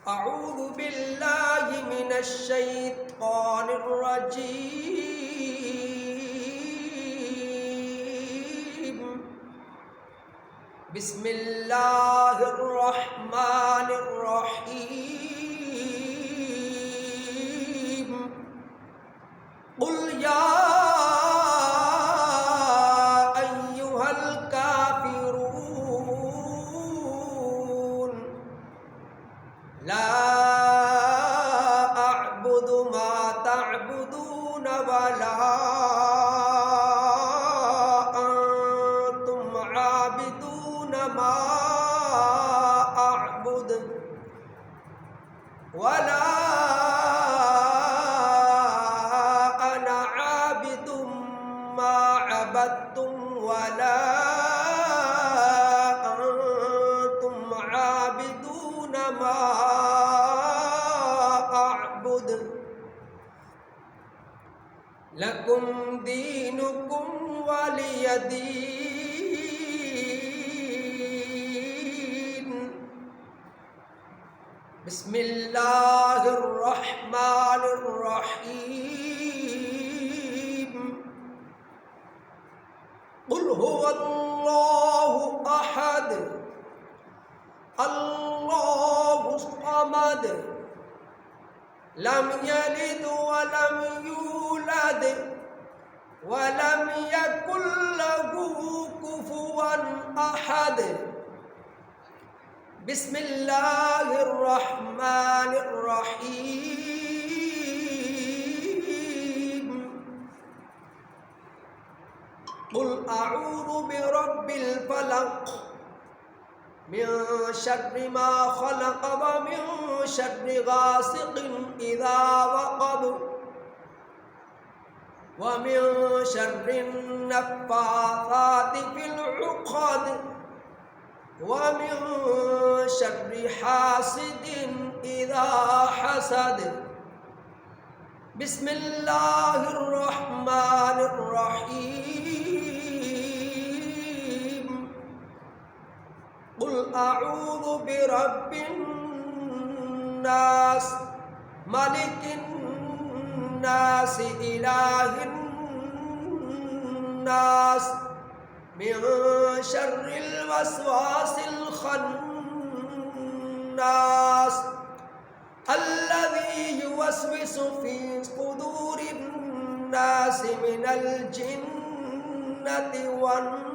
أعوذ بالله من الشيطان الرجيم بسم الله الرحمن الرحيم قل يا أيها الكافرون لا أعبد ما تعبدون ولا أنتم عابدون ما أعبد ولا أنا عابد ما عبدتم ولا أنتم عابدون ما أعبد لكم دينكم ولي دين بسم الله الرحمن الرحيم قل هو الله أحد الله الصمد لم يلد ولم يولد ولم يكن له كفوا أحد بسم الله الرحمن الرحيم قل أعوذ برب الفلق من شر ما خلق ومن شر غاسق إذا وقب ومن شر النفاثات في العقد ومن شر حاسد إذا حسد بسم الله الرحمن الرحيم قل أعوذ برب الناس ملك الناس إله الناس من شر الوسواس الخناس الذي يوسوس في صدور الناس من الجنة والناس